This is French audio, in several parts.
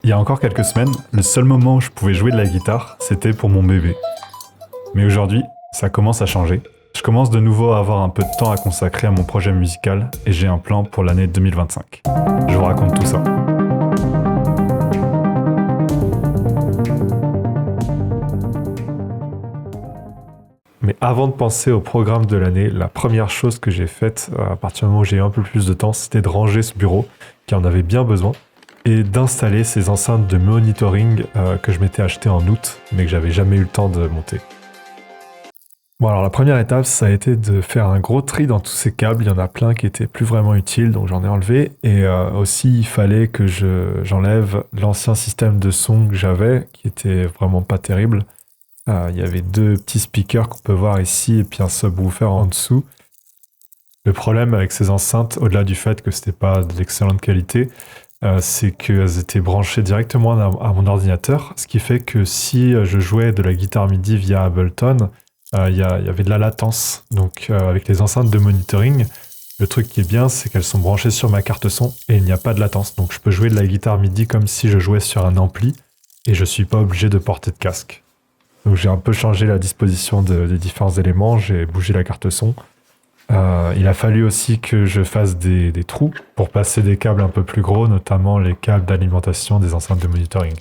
Il y a encore quelques semaines, le seul moment où je pouvais jouer de la guitare, c'était pour mon bébé. Mais aujourd'hui, ça commence à changer. Je commence de nouveau à avoir un peu de temps à consacrer à mon projet musical et j'ai un plan pour l'année 2025. Je vous raconte tout ça. Mais avant de penser au programme de l'année, la première chose que j'ai faite à partir du moment où j'ai eu un peu plus de temps, c'était de ranger ce bureau, qui en avait bien besoin, et d'installer ces enceintes de monitoring que je m'étais acheté en août, mais que j'avais jamais eu le temps de monter. Bon, alors la première étape, ça a été de faire un gros tri dans tous ces câbles. Il y en a plein qui étaient plus vraiment utiles, donc j'en ai enlevé. Et aussi, il fallait que j'enlève l'ancien système de son que j'avais, qui était vraiment pas terrible. Il y avait 2 petits speakers qu'on peut voir ici, et puis un subwoofer en dessous. Le problème avec ces enceintes, au-delà du fait que c'était pas de l'excellente qualité, c'est qu'elles étaient branchées directement à mon ordinateur, ce qui fait que si je jouais de la guitare MIDI via Ableton, il y avait de la latence. Donc avec les enceintes de monitoring, le truc qui est bien, c'est qu'elles sont branchées sur ma carte son et il n'y a pas de latence. Donc je peux jouer de la guitare MIDI comme si je jouais sur un ampli et je suis pas obligé de porter de casque. Donc j'ai un peu changé la disposition des différents éléments, j'ai bougé la carte son. Il a fallu aussi que je fasse des trous pour passer des câbles un peu plus gros, notamment les câbles d'alimentation des enceintes de monitoring.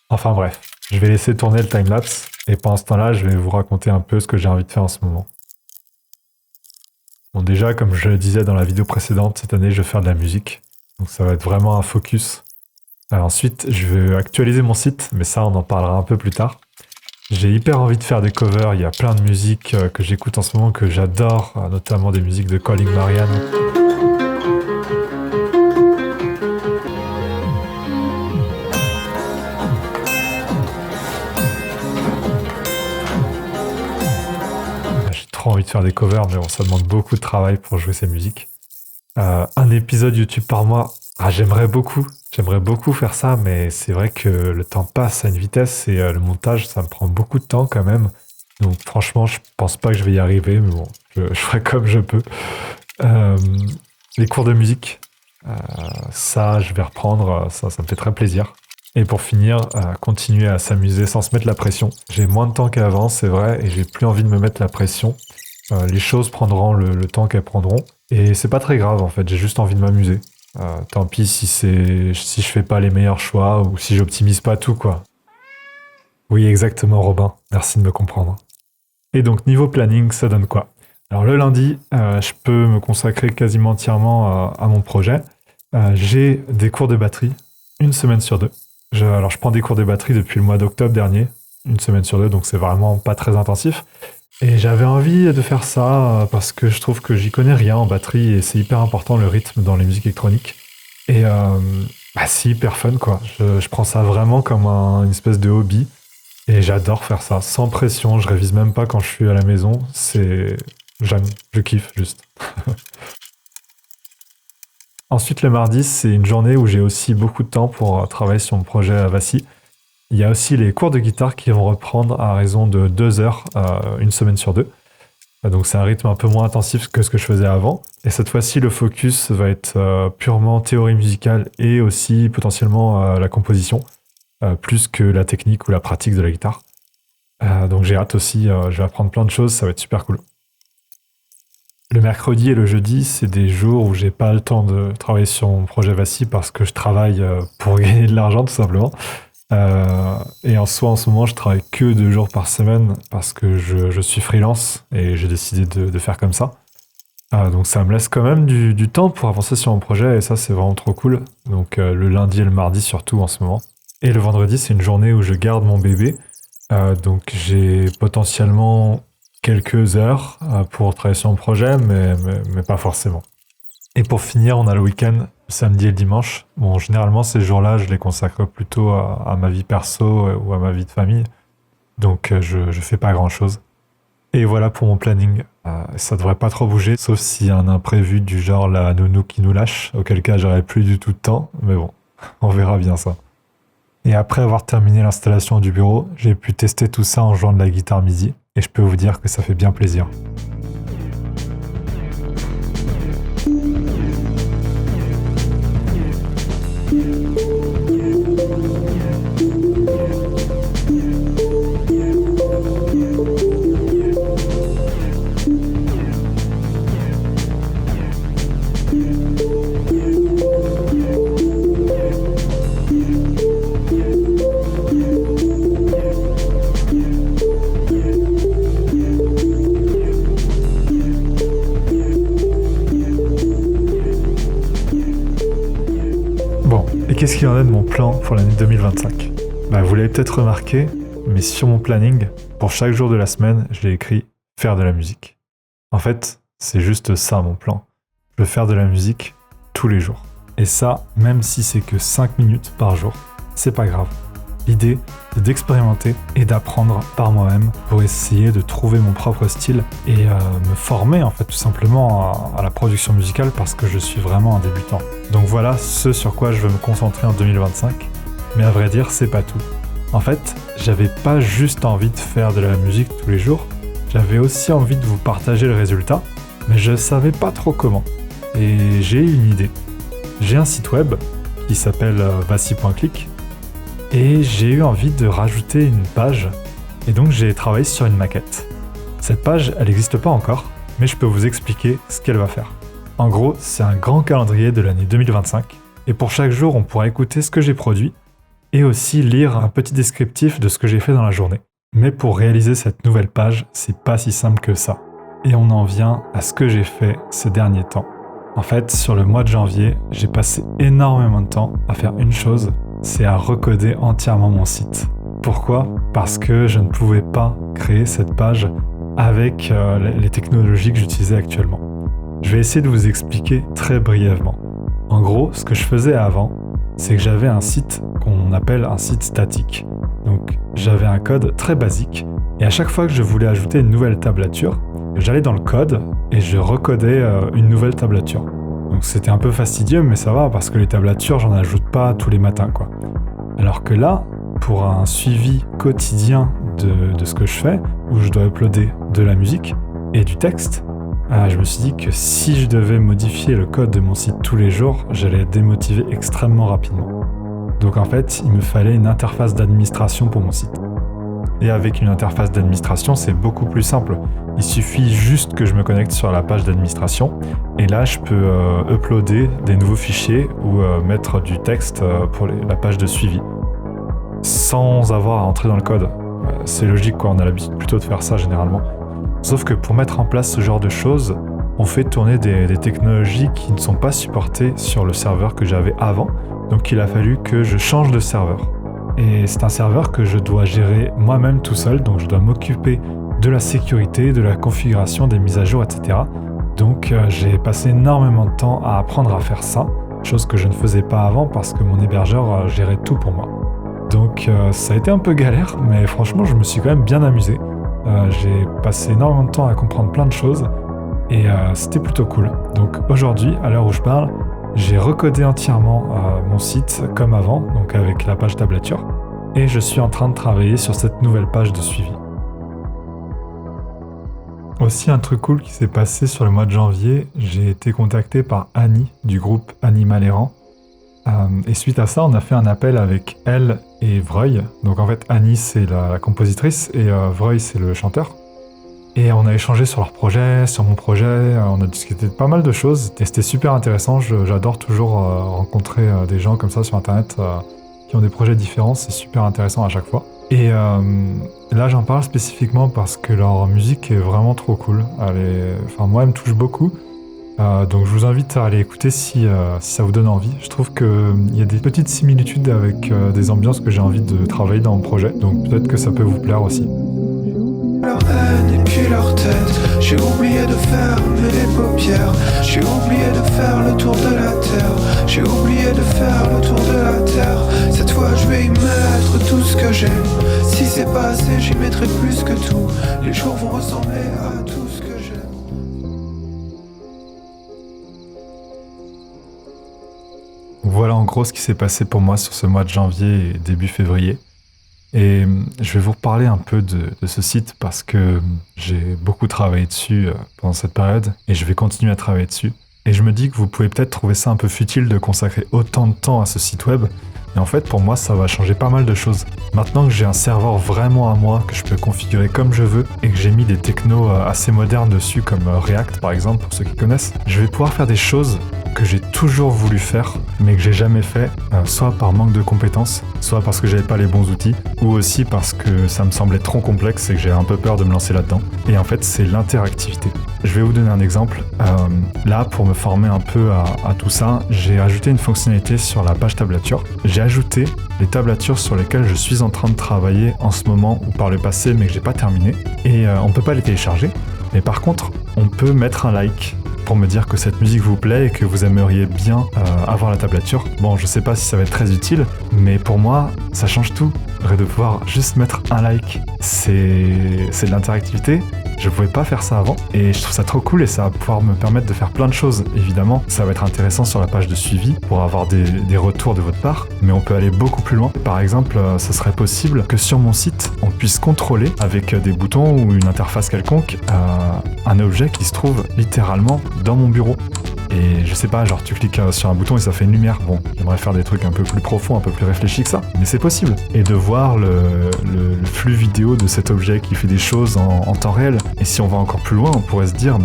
Enfin bref, je vais laisser tourner le timelapse et pendant ce temps-là, je vais vous raconter un peu ce que j'ai envie de faire en ce moment. Bon, déjà, comme je le disais dans la vidéo précédente, cette année, je vais faire de la musique. Donc ça va être vraiment un focus. Ensuite, je vais actualiser mon site, mais ça, on en parlera un peu plus tard. J'ai hyper envie de faire des covers. Il y a plein de musiques que j'écoute en ce moment que j'adore, notamment des musiques de Calling Marianne. J'ai trop envie de faire des covers, mais bon, ça demande beaucoup de travail pour jouer ces musiques. Un épisode YouTube par mois, j'aimerais beaucoup faire ça, mais c'est vrai que le temps passe à une vitesse et le montage, ça me prend beaucoup de temps quand même. Donc franchement, je pense pas que je vais y arriver, mais bon, je ferai comme je peux. Les cours de musique, ça, je vais reprendre, ça me fait très plaisir. Et pour finir, continuer à s'amuser sans se mettre la pression. J'ai moins de temps qu'avant, c'est vrai, et j'ai plus envie de me mettre la pression. Les choses prendront le temps qu'elles prendront. Et c'est pas très grave en fait, j'ai juste envie de m'amuser. Tant pis si je fais pas les meilleurs choix ou si j'optimise pas tout quoi. Oui exactement Robin, merci de me comprendre. Et donc niveau planning, ça donne quoi? Alors le lundi, je peux me consacrer quasiment entièrement à mon projet. J'ai des cours de batterie, 1 semaine sur 2. Alors je prends des cours de batterie depuis le mois d'octobre dernier, 1 semaine sur 2, donc c'est vraiment pas très intensif. Et j'avais envie de faire ça parce que je trouve que j'y connais rien en batterie et c'est hyper important le rythme dans les musiques électroniques. Et c'est hyper fun quoi. Je prends ça vraiment comme une espèce de hobby et j'adore faire ça sans pression. Je révise même pas quand je suis à la maison. J'aime, je kiffe juste. Ensuite le mardi c'est une journée où j'ai aussi beaucoup de temps pour travailler sur mon projet Avassi. Il y a aussi les cours de guitare qui vont reprendre à raison de 2 heures, 1 semaine sur 2. Donc c'est un rythme un peu moins intensif que ce que je faisais avant. Et cette fois-ci, le focus va être purement théorie musicale et aussi potentiellement la composition, plus que la technique ou la pratique de la guitare. Donc j'ai hâte aussi, je vais apprendre plein de choses, ça va être super cool. Le mercredi et le jeudi, c'est des jours où j'ai pas le temps de travailler sur mon projet Avassi parce que je travaille pour gagner de l'argent tout simplement. Et en soi, en ce moment, je travaille que 2 jours par semaine parce que je suis freelance et j'ai décidé de faire comme ça. Donc ça me laisse quand même du temps pour avancer sur mon projet et ça, c'est vraiment trop cool. Donc le lundi et le mardi surtout en ce moment. Et le vendredi, c'est une journée où je garde mon bébé. Donc j'ai potentiellement quelques heures pour travailler sur mon projet, mais pas forcément. Et pour finir, on a le week-end, le samedi et le dimanche. Bon, généralement, ces jours-là, je les consacre plutôt à ma vie perso ou à ma vie de famille. Donc, je fais pas grand-chose. Et voilà pour mon planning. Ça devrait pas trop bouger, sauf s'il y a un imprévu du genre la nounou qui nous lâche, auquel cas j'aurai plus du tout de temps. Mais bon, on verra bien ça. Et après avoir terminé l'installation du bureau, j'ai pu tester tout ça en jouant de la guitare MIDI. Et je peux vous dire que ça fait bien plaisir. Bon, et qu'est-ce qu'il en est de mon plan pour l'année 2025 ? Vous l'avez peut-être remarqué, mais sur mon planning, pour chaque jour de la semaine, je l'ai écrit « faire de la musique ». En fait, c'est juste ça mon plan. Je veux faire de la musique tous les jours. Et ça, même si c'est que 5 minutes par jour, c'est pas grave. L'idée, c'est d'expérimenter et d'apprendre par moi-même pour essayer de trouver mon propre style et me former en fait tout simplement à la production musicale parce que je suis vraiment un débutant. Donc voilà ce sur quoi je veux me concentrer en 2025. Mais à vrai dire, c'est pas tout. En fait, j'avais pas juste envie de faire de la musique tous les jours, j'avais aussi envie de vous partager le résultat, mais je savais pas trop comment. Et j'ai eu une idée. J'ai un site web qui s'appelle vassi.click et j'ai eu envie de rajouter une page et donc j'ai travaillé sur une maquette. Cette page, elle n'existe pas encore, mais je peux vous expliquer ce qu'elle va faire. En gros, c'est un grand calendrier de l'année 2025 et pour chaque jour, on pourra écouter ce que j'ai produit et aussi lire un petit descriptif de ce que j'ai fait dans la journée. Mais pour réaliser cette nouvelle page, c'est pas si simple que ça. Et on en vient à ce que j'ai fait ces derniers temps. En fait, sur le mois de janvier, j'ai passé énormément de temps à faire une chose, c'est à recoder entièrement mon site. Pourquoi ? Parce que je ne pouvais pas créer cette page avec les technologies que j'utilisais actuellement. Je vais essayer de vous expliquer très brièvement. En gros, ce que je faisais avant, c'est que j'avais un site qu'on appelle un site statique. Donc j'avais un code très basique et à chaque fois que je voulais ajouter une nouvelle tablature, j'allais dans le code et je recodais une nouvelle tablature. Donc c'était un peu fastidieux mais ça va parce que les tablatures j'en ajoute pas tous les matins quoi. Alors que là, pour un suivi quotidien de ce que je fais, où je dois uploader de la musique et du texte, je me suis dit que si je devais modifier le code de mon site tous les jours, j'allais être démotivé extrêmement rapidement. Donc en fait, il me fallait une interface d'administration pour mon site. Et avec une interface d'administration, c'est beaucoup plus simple. Il suffit juste que je me connecte sur la page d'administration et là, je peux uploader des nouveaux fichiers ou mettre du texte pour la page de suivi sans avoir à entrer dans le code. C'est logique quoi, on a l'habitude plutôt de faire ça généralement. Sauf que pour mettre en place ce genre de choses, on fait tourner des technologies qui ne sont pas supportées sur le serveur que j'avais avant. Donc il a fallu que je change de serveur. Et c'est un serveur que je dois gérer moi-même tout seul, donc je dois m'occuper de la sécurité, de la configuration, des mises à jour, etc. Donc j'ai passé énormément de temps à apprendre à faire ça, chose que je ne faisais pas avant parce que mon hébergeur gérait tout pour moi. Donc ça a été un peu galère, mais franchement je me suis quand même bien amusé. J'ai passé énormément de temps à comprendre plein de choses et c'était plutôt cool. Donc aujourd'hui, à l'heure où je parle, j'ai recodé entièrement mon site comme avant, donc avec la page tablature, et je suis en train de travailler sur cette nouvelle page de suivi. Aussi un truc cool qui s'est passé sur le mois de janvier, j'ai été contacté par Annie du groupe Animal Errant. Et suite à ça, on a fait un appel avec elle et Vreuil. Donc en fait, Annie c'est la compositrice et Vreuil c'est le chanteur. Et on a échangé sur leur projet, sur mon projet, on a discuté de pas mal de choses et c'était super intéressant. J'adore toujours rencontrer des gens comme ça sur internet qui ont des projets différents, c'est super intéressant à chaque fois. Et là j'en parle spécifiquement parce que leur musique est vraiment trop cool. Moi elle me touche beaucoup. Donc je vous invite à aller écouter si ça vous donne envie. Je trouve qu'il y a des petites similitudes avec des ambiances que j'ai envie de travailler dans mon projet. Donc peut-être que ça peut vous plaire aussi. Leur haine et puis leur tête. J'ai oublié de fermer les paupières. J'ai oublié de faire le tour de la terre. J'ai oublié de faire le tour de la terre. Cette fois je vais y mettre tout ce que j'ai. Si c'est pas assez, j'y mettrai plus que tout. Les jours vont ressembler à tout ce que j'aime. Voilà en gros ce qui s'est passé pour moi sur ce mois de janvier et début février. Et je vais vous reparler un peu de ce site parce que j'ai beaucoup travaillé dessus pendant cette période et je vais continuer à travailler dessus. Et je me dis que vous pouvez peut-être trouver ça un peu futile de consacrer autant de temps à ce site web. Et en fait, pour moi, ça va changer pas mal de choses. Maintenant que j'ai un serveur vraiment à moi, que je peux configurer comme je veux, et que j'ai mis des technos assez modernes dessus, comme React par exemple, pour ceux qui connaissent, je vais pouvoir faire des choses que j'ai toujours voulu faire, mais que j'ai jamais fait, soit par manque de compétences, soit parce que j'avais pas les bons outils, ou aussi parce que ça me semblait trop complexe et que j'ai un peu peur de me lancer là-dedans. Et en fait, c'est l'interactivité. Je vais vous donner un exemple. Là, pour me former un peu à tout ça, j'ai ajouté une fonctionnalité sur la page tablature. J'ai ajouté les tablatures sur lesquelles je suis en train de travailler en ce moment ou par le passé, mais que j'ai pas terminé. Et on peut pas les télécharger. Mais par contre, on peut mettre un like pour me dire que cette musique vous plaît et que vous aimeriez bien avoir la tablature. Bon, je sais pas si ça va être très utile, mais pour moi, ça change tout. De pouvoir juste mettre un like, c'est de l'interactivité. Je pouvais pas faire ça avant et je trouve ça trop cool et ça va pouvoir me permettre de faire plein de choses. Évidemment, ça va être intéressant sur la page de suivi pour avoir des retours de votre part, mais on peut aller beaucoup plus loin. Par exemple, ce serait possible que sur mon site, on puisse contrôler avec des boutons ou une interface quelconque un objet qui se trouve littéralement dans mon bureau. Et je sais pas, genre tu cliques sur un bouton et ça fait une lumière. Bon, j'aimerais faire des trucs un peu plus profonds, un peu plus réfléchis que ça, mais c'est possible. Et de voir le flux vidéo de cet objet qui fait des choses en temps réel. Et si on va encore plus loin, on pourrait se dire,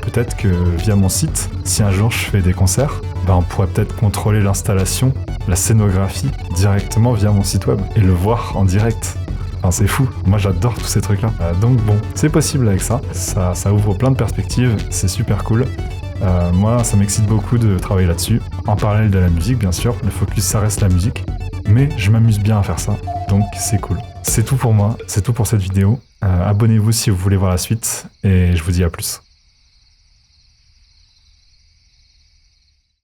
peut-être que via mon site, si un jour je fais des concerts, on pourrait peut-être contrôler l'installation, la scénographie directement via mon site web et le voir en direct. Enfin, c'est fou, moi j'adore tous ces trucs-là. Donc bon, c'est possible avec ça. Ça ouvre plein de perspectives, c'est super cool. Moi, ça m'excite beaucoup de travailler là-dessus, en parallèle de la musique, bien sûr. Le focus, ça reste la musique, mais je m'amuse bien à faire ça, donc c'est cool. C'est tout pour moi, c'est tout pour cette vidéo. Abonnez-vous si vous voulez voir la suite, et je vous dis à plus.